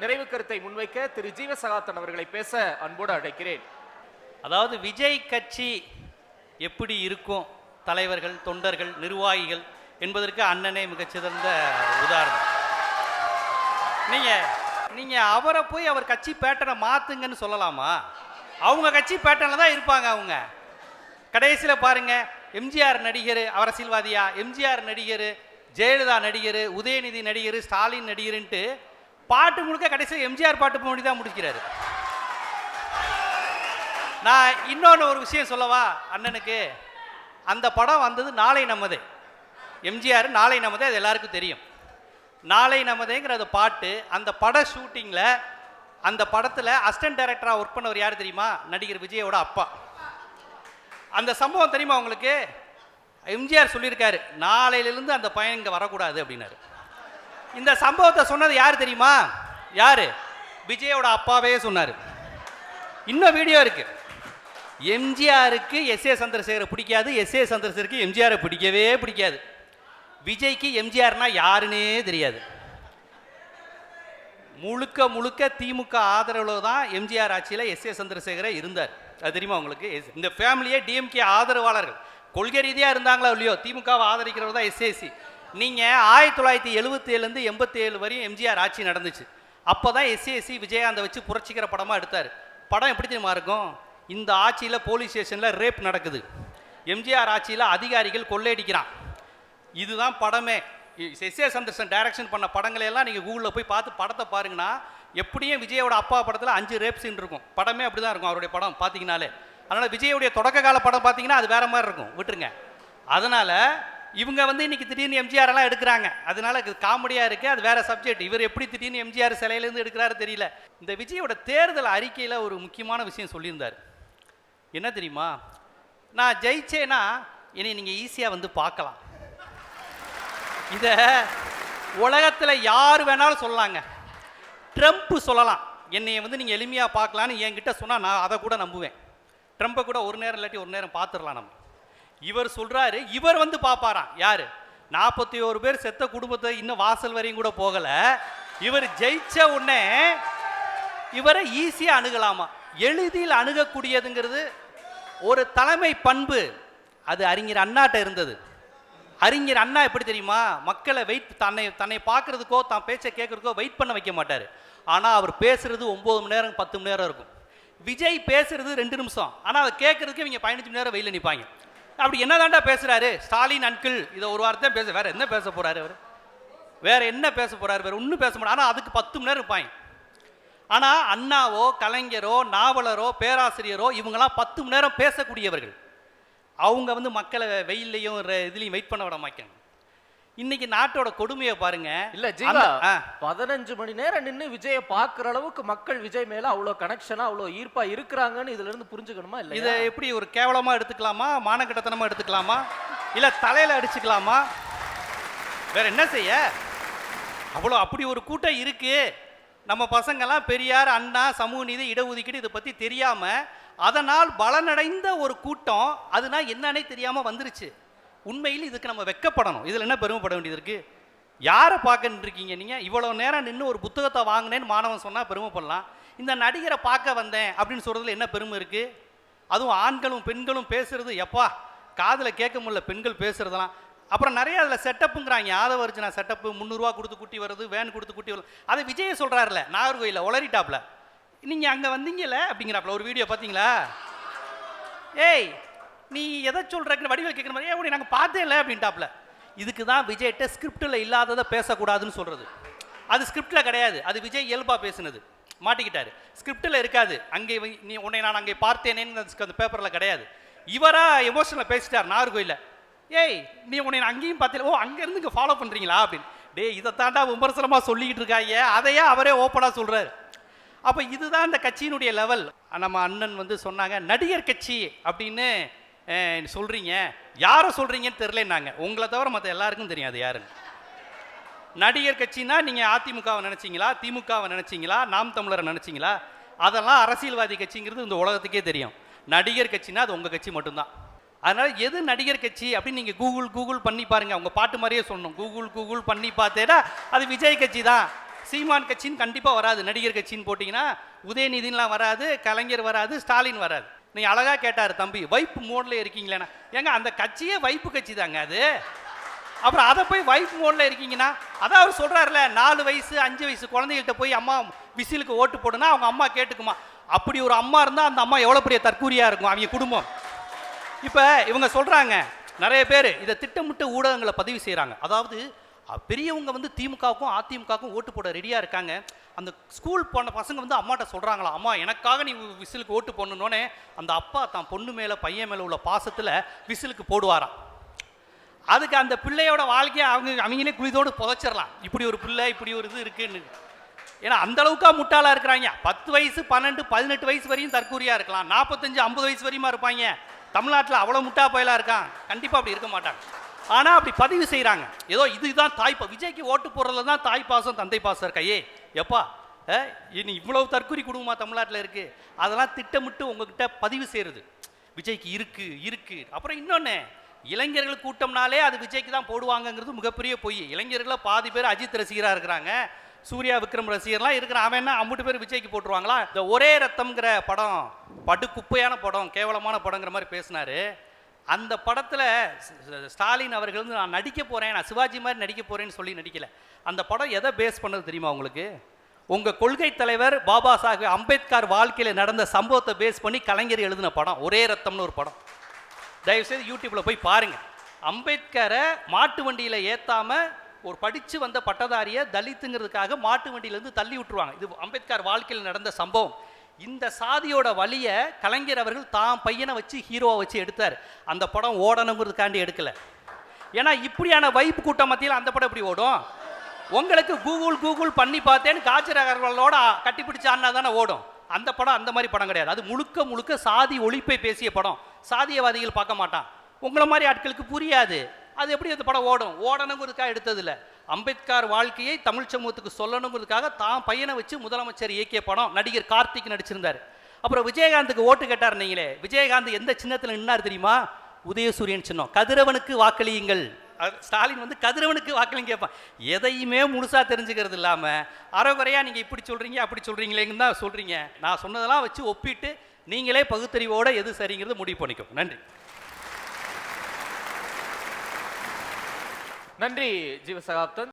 நிறைவு கருத்தை முன்வைக்க திரு ஜீவசகாத்தன் அவர்களை பேச அன்போடு அழைக்கிறேன். அதாவது விஜய் கட்சி எப்படி இருக்கும், தலைவர்கள், தொண்டர்கள், நிர்வாகிகள் என்பதற்கு அண்ணனே மிகச்சிறந்த உதாரணம். நீங்க அவரை போய் அவர் கட்சி பேட்டனை மாத்துங்கன்னு சொல்லலாமா? அவங்க கட்சி பேட்டனில் தான் இருப்பாங்க. அவங்க கடைசியில் பாருங்க, எம்ஜிஆர் நடிகர் அரசியல்வாதியா, எம்ஜிஆர் நடிகர், ஜெயலலிதா நடிகர், உதயநிதி நடிகர், ஸ்டாலின் நடிகர்ன்ட்டு பாட்டு முழுக்க கடைசியில் எம்ஜிஆர் பாட்டு மொழி தான் முடிக்கிறாரு. நான் இன்னொன்று ஒரு விஷயம் சொல்லவா அண்ணனுக்கு, அந்த படம் வந்தது நாளை நமதே, எம்ஜிஆர் நாளை நமதே, அது எல்லாருக்கும் தெரியும். நாளை நமதேங்கிற அந்த பாட்டு, அந்த பட ஷூட்டிங்கில், அந்த படத்தில் அசிஸ்டன்ட் டைரக்டராக ஒர்க் பண்ணவர் யார் தெரியுமா? நடிகர் விஜயோட அப்பா. அந்த சம்பவம் தெரியுமா உங்களுக்கு? எம்ஜிஆர் சொல்லியிருக்காரு, நாளையிலிருந்து அந்த பையன் இங்கே வரக்கூடாது அப்படின்னாரு. இந்த சம்பவத்தை சொன்னது யார் தெரியுமா? யாரு? விஜயோட அப்பாவே சொன்னார். இன்னும் வீடியோ இருக்கு. எம்ஜிஆருக்கு எஸ்.ஏ. சந்திரசேகரை பிடிக்காது, எஸ்.ஏ. சந்திரசேகருக்கு எம்ஜிஆரை பிடிக்கவே பிடிக்காது. விஜய்க்கு எம்ஜிஆர்னா யாருன்னே தெரியாது. முழுக்க முழுக்க திமுக ஆதரவில் தான் எம்ஜிஆர் ஆட்சியில் எஸ்.ஏ. சந்திரசேகரை இருந்தார். அது தெரியுமா உங்களுக்கு? இந்த ஃபேமிலியே டிஎம்கே ஆதரவாளர்கள். கொள்கை ரீதியாக இருந்தாங்களோ இல்லையோ, திமுகவை ஆதரிக்கிறவர் தான் எஸ்ஏசி. நீங்கள் 1977லேருந்து 87 வரையும் எம்ஜிஆர் ஆட்சி நடந்துச்சு. அப்போ தான் எஸ்ஏசி விஜயகாந்தை வச்சு புரட்சிக்கிற படமாக எடுத்தார். படம் எப்படி தெரியுமா இருக்கும்? இந்த ஆட்சியில் போலீஸ் ஸ்டேஷனில் ரேப் நடக்குது, எம்ஜிஆர் ஆட்சியில் அதிகாரிகள் கொள்ளையடிக்கிறான். இதுதான் படமே. எஸ்.ஏ. சந்திரசேகர் டைரக்ஷன் பண்ண படங்களையெல்லாம் நீங்கள் கூகுளில் போய் பார்த்து படத்தை பாருங்கன்னா, எப்படியும் விஜயோட அப்பா படத்தில் 5 ரேப் சீன் இருக்கும். படமே அப்படி தான் இருக்கும் அவருடைய படம் பார்த்தீங்கனாலே. அதனால் விஜயோடைய தொடக்க கால படம் பார்த்தீங்கன்னா அது வேறு மாதிரி இருக்கும், விட்டுருங்க. அதனால் இவங்க இன்னைக்கு திடீர்னு எம்ஜிஆர் எல்லாம் எடுக்கிறாங்க. அதனால காமெடியாக இருக்குது, அது வேறு சப்ஜெக்ட். இவர் எப்படி திடீர்னு எம்ஜிஆர் சிலையிலேருந்து எடுக்கிறாரு தெரியல. இந்த விஜயோட தேர்தல் அறிக்கையில் ஒரு முக்கியமான விஷயம் சொல்லியிருந்தார். என்ன தெரியுமா? நான் ஜெயிச்சேன்னா என்னை நீங்கள் ஈஸியாக பார்க்கலாம். இதை உலகத்தில் யார் வேணாலும் சொல்லலாங்க. ட்ரம்ப் சொல்லலாம், என்னைய நீங்கள் எளிமையாக பார்க்கலான்னு என்கிட்ட சொன்னால் நான் அதை கூட நம்புவேன். ட்ரம்ப்பை கூட ஒரு நேரம் இல்லாட்டி ஒரு நேரம் பார்த்துடலாம் நம்ம. இவர் சொல்கிறாரு, இவர் பார்ப்பாராம். யார்? 41 பேர் செத்த குடும்பத்தை இன்னும் வாசல் வரையும் கூட போகலை. இவர் ஜெயிச்ச உடனே இவரை ஈஸியாக அணுகலாமா? எளிதில் அணுகக்கூடியதுங்கிறது ஒரு தலைமை பண்பு. அது அறிஞர் அண்ணாட்ட இருந்தது. அறிஞர் அண்ணா எப்படி தெரியுமா? மக்களை தன்னை பார்க்கறதுக்கோ தான் பேச்சை கேட்கறதுக்கோ வெயிட் பண்ண வைக்க மாட்டார். ஆனால் அவர் பேசுறது 9 மணி நேரம் 10 மணி நேரம் இருக்கும். விஜய் பேசுறது 2 நிமிஷம், ஆனால் அதை கேட்கறதுக்கு இவங்க 15 மணி நேரம் வெயில நிற்பாங்க. அப்படி என்னதாண்டா பேசுறாரு ஸ்டாலின் அங்கிள்? இதை ஒரு வார்த்தை பேச, வேற என்ன பேச போறாரு அவர்? வேற என்ன பேச போறாரு? வேற ஒன்றும் பேச மாட்டார். ஆனால் அதுக்கு 10 மணி நேரம் இருப்பாங்க. ஆனால் அண்ணாவோ, கலைஞரோ, நாவலரோ, பேராசிரியரோ இவங்கெல்லாம் 10 மணி நேரம் பேசக்கூடியவர்கள். அவங்க மக்களை வெயிலையும் இதுலையும் வெயிட் பண்ண விட மாட்டாங்க. இன்னைக்கு நாட்டோட கொடுமையை பாருங்க. இல்ல ஜீவா, 15 மணி நேரம் நின்று விஜயை பார்க்குற அளவுக்கு மக்கள் விஜய் மேல அவ்வளோ கனெக்ஷனா, அவ்வளோ ஈர்ப்பா இருக்கிறாங்கன்னு இதுல இருந்து புரிஞ்சுக்கணுமா? இல்லை இதை எப்படி ஒரு கேவலமா எடுத்துக்கலாமா, மானக்கட்டத்தனமா எடுத்துக்கலாமா, இல்ல தலையில அடிச்சுக்கலாமா? வேற என்ன செய்ய? அப்படி ஒரு கூட்டம் இருக்கு. நம்ம பசங்கள்லாம் பெரியார், அண்ணா, சமூக நீதி, இடஒதுக்கீடு இதை பத்தி தெரியாம, அதனால் பலனடைந்த ஒரு கூட்டம் அதுனா என்னன்னே தெரியாம வந்துருச்சு. உண்மையில் இதுக்கு நம்ம வெக்கப்படணும். இதில் என்ன பெருமைப்பட வேண்டியது இருக்குது? யாரை பார்க்க இருக்கீங்க நீங்கள்? இவ்வளோ நேரம் நின்று ஒரு புத்தகத்தை வாங்கினேன்னு மாணவன் சொன்னால் பெருமைப்படலாம். இந்த நடிகரை பார்க்க வந்தேன் அப்படின்னு சொல்கிறதுல என்ன பெருமை இருக்குது? அதுவும் ஆண்களும் பெண்களும் பேசுகிறது, எப்பா காதில் கேட்க முடியல பெண்கள் பேசுகிறதெல்லாம். அப்புறம் நிறைய அதில் செட்டப்புங்கிறாங்க. ஆதவர்ஜனா செட்டப்பு 300 ரூபா கொடுத்து குட்டி வருது, வேன் கொடுத்து குட்டி வருது. அதை விஜயை சொல்கிறாருல, நாகர்கோயிலில் உளறிட்டாப்ல. நீங்கள் அங்கே வந்தீங்கல்ல அப்படிங்கிறாப்புல. ஒரு வீடியோ பார்த்தீங்களா? ஏய் நீ எதை சொல்கிறக்கு வடிவில் கேட்குற மாதிரி, ஏன் நாங்கள் பார்த்தே இல்லை அப்படின்ட்டாப்ல. இதுக்கு தான் விஜய்கிட்ட ஸ்கிரிப்டில் இல்லாததை பேசக்கூடாதுன்னு சொல்கிறது. அது ஸ்கிரிப்டில் கிடையாது, அது விஜய் இயல்பாக பேசுனது. மாட்டிக்கிட்டாரு. ஸ்கிரிப்டில் இருக்காது. அங்கே உன்னை நான் அங்கே பார்த்தேனேன்னு அந்த பேப்பரில் கிடையாது. இவராக எமோஷனில் பேசிட்டார் நாகர்கோயிலில். ஏய் நீ உன்னை நான் அங்கேயும் பார்த்தேன், ஓ அங்கேருந்து இங்கே ஃபாலோ பண்ணுறீங்களா அப்படின்னு. இதை தாண்டா விமர்சனமாக சொல்லிக்கிட்டு இருக்காங்க, அதையே அவரே ஓப்பனாக சொல்கிறார். அப்போ இதுதான் இந்த கட்சியினுடைய லெவல். நம்ம அண்ணன் சொன்னாங்க நடிகர் கட்சி அப்படின்னு சொல்கிறீங்க, யாரை சொல்கிறீங்கன்னு தெரிலன்னாங்க. உங்களை தவிர மற்ற எல்லாருக்கும் தெரியாது யாருன்னு. நடிகர் கட்சின்னா நீங்கள் அதிமுகவை நினச்சிங்களா, திமுகவை நினச்சிங்களா, நாம் தமிழரை நினச்சிங்களா? அதெல்லாம் அரசியல்வாதி கட்சிங்கிறது இந்த உலகத்துக்கே தெரியும். நடிகர் கட்சினா அது உங்கள் கட்சி மட்டும்தான். அதனால் எது நடிகர் கட்சி அப்படின்னு நீங்கள் கூகுள் பண்ணி பாருங்கள். உங்கள் பாட்டு மாதிரியே சொல்லணும். கூகுள் பண்ணி பார்த்தேன்னா அது விஜய் கட்சி தான். சீமான் கட்சின்னு கண்டிப்பாக வராது. நடிகர் கட்சின்னு போட்டிங்கன்னா உதயநிதிலாம் வராது, கலைஞர் வராது, ஸ்டாலின் வராது. நீ அழகாக கேட்டார் தம்பி, வைப்பு மோடில் இருக்கீங்களேண்ணா. ஏங்க அந்த கட்சியே வைப்பு கட்சி தாங்க அது. அப்புறம் அதை போய் வைப்பு மோடில் இருக்கீங்கன்னா, அதான் அவர் சொல்கிறாருல, 4 வயசு 5 வயசு குழந்தைகள்கிட்ட போய் அம்மா விசிலுக்கு ஓட்டு போடுனா அவங்க அம்மா கேட்டுக்குமா. அப்படி ஒரு அம்மா இருந்தால் அந்த அம்மா எவ்வளோ பெரிய தற்கூரியாக இருக்கும் அவங்க குடும்பம். இப்போ இவங்க சொல்கிறாங்க, நிறைய பேர் இதை திட்டமிட்டு ஊடகங்களை பதிவு செய்கிறாங்க. அதாவது பெரியவங்க வந்து திமுகவுக்கும் அதிமுகவுக்கும் ஓட்டு போட ரெடியாக இருக்காங்க. அந்த ஸ்கூல் போன பசங்க வந்து அம்மாட்ட சொல்கிறாங்களா, அம்மா எனக்காக நீ விசிலுக்கு ஓட்டு போடணுன்னே அந்த அப்பா தான் பொண்ணு மேலே பையன் மேலே உள்ள பாசத்தில் விசிலுக்கு போடுவாராம். அதுக்கு அந்த பிள்ளையோட வாழ்க்கையை அவங்களே குளிதோடு புதைச்சிடலாம். இப்படி ஒரு பிள்ளை, இப்படி ஒரு இது இருக்குன்னு. ஏன்னா அந்த அளவுக்கா முட்டாளாக இருக்கிறாங்க. 10 வயசு 12 18 வயசு வரையும் தற்கூரியாக இருக்கலாம். 45 50 வயசு வரையுமா இருப்பாங்க. தமிழ்நாட்டில் அவ்வளோ முட்டா பயலாக இருக்கான். கண்டிப்பாக அப்படி இருக்க மாட்டாங்க. ஆனால் அப்படி பதிவு செய்கிறாங்க. ஏதோ இதுதான் விஜய்க்கு ஓட்டு போடுறதுல தான் தாய் பாசம் தந்தை பாசம் இருக்கையே. எப்பா இனி இவ்வளவு தற்கூரி குடும்பமா தமிழ்நாட்டில் இருக்கு. அதெல்லாம் திட்டமிட்டு உங்ககிட்ட பதிவு செய்கிறது. விஜய்க்கு இருக்கு. அப்புறம் இன்னொன்று, இளைஞர்கள் கூட்டம்னாலே அது விஜய்க்கு தான் போடுவாங்கங்கிறது மிகப்பெரிய பொய். இளைஞர்களில் பாதி பேர் அஜித் ரசிகராக இருக்கிறாங்க, சூர்யா விக்ரம் ரசிகர்லாம் இருக்கிறான். அவன் என்ன 50 பேர் விஜய்க்கு போட்டுருவாங்களா? இந்த ஒரே ரத்தம்ங்கிற படம் படு குப்பையான படம், கேவலமான படங்கிற மாதிரி பேசினாரு. அந்த படத்தில் ஸ்டாலின் அவர்கள் வந்து நான் நடிக்க போகிறேன், நான் சிவாஜி மாதிரி நடிக்க போகிறேன்னு சொல்லி நடிக்கலை. அந்த படம் எதை பேஸ் பண்ணது தெரியுமா உங்களுக்கு? உங்கள் கொள்கை தலைவர் பாபா சாஹேப் அம்பேத்கர் வாழ்க்கையில் நடந்த சம்பவத்தை பேஸ் பண்ணி கலைஞர் எழுதின படம் ஒரே ரத்தம்னு ஒரு படம். தயவுசெய்து யூடியூப்பில் போய் பாருங்கள். அம்பேத்கரை மாட்டு வண்டியில் ஏற்றாமல் ஒரு படித்து வந்த பட்டதாரியை தலித்துங்கிறதுக்காக மாட்டு வண்டியிலேருந்து தள்ளி விட்டுருவாங்க. இது அம்பேத்கர் வாழ்க்கையில் நடந்த சம்பவம். இந்த சாதியோட வழியை கலைஞர் அவர்கள் தான் பையனை வச்சு ஹீரோவை வச்சு எடுத்தார். அந்த படம் ஓடணுங்கிறதுக்காண்டி எடுக்கலை. ஏன்னா இப்படியான வைப்பு கூட்டம் மத்தியில் அந்த படம் எப்படி ஓடும்? உங்களுக்கு கூகுள் பண்ணி பார்த்தேன்னு காஜர் அகர்வாலோட கட்டிப்பிடிச்ச அண்ணா தானே ஓடும். அந்த படம் அந்த மாதிரி படம் கிடையாது. அது முழுக்க சாதி ஒழிப்பை பேசிய படம். சாதியவாதிகள் பார்க்க மாட்டான். உங்களை மாதிரி ஆட்களுக்கு புரியாது. அது எப்படி அந்த படம் ஓடணுங்கிறதுக்காக எடுத்ததில்லை. அம்பேத்கர் வாழ்க்கையை தமிழ் சமூகத்துக்கு சொல்லணுங்கிறதுக்காக தான் பையனை வச்சு முதலமைச்சர் இயக்கிய படம். நடிகர் கார்த்திக் நடிச்சிருந்தார். அப்புறம் விஜயகாந்துக்கு ஓட்டு கேட்டார். நீங்களே விஜயகாந்த் எந்த சின்னத்தில் நின்னார் தெரியுமா? உதயசூரியன் சின்னம். கதிரவனுக்கு வாக்களியுங்கள். ஸ்டாலின் வந்து கதிரவனுக்கு வாக்களிங்க கேட்பான். எதையுமே முழுசாக தெரிஞ்சுக்கிறது இல்லாமல் அறகுறையாக நீங்கள் இப்படி சொல்கிறீங்க அப்படி சொல்கிறீங்களேன்னு தான் சொல்கிறீங்க. நான் சொன்னதெல்லாம் வச்சு ஒப்பிட்டு நீங்களே பகுத்தறிவோடு எது சரிங்கிறது முடிவு பண்ணிக்கும். நன்றி. நன்றி ஜீவசகாப்தன்.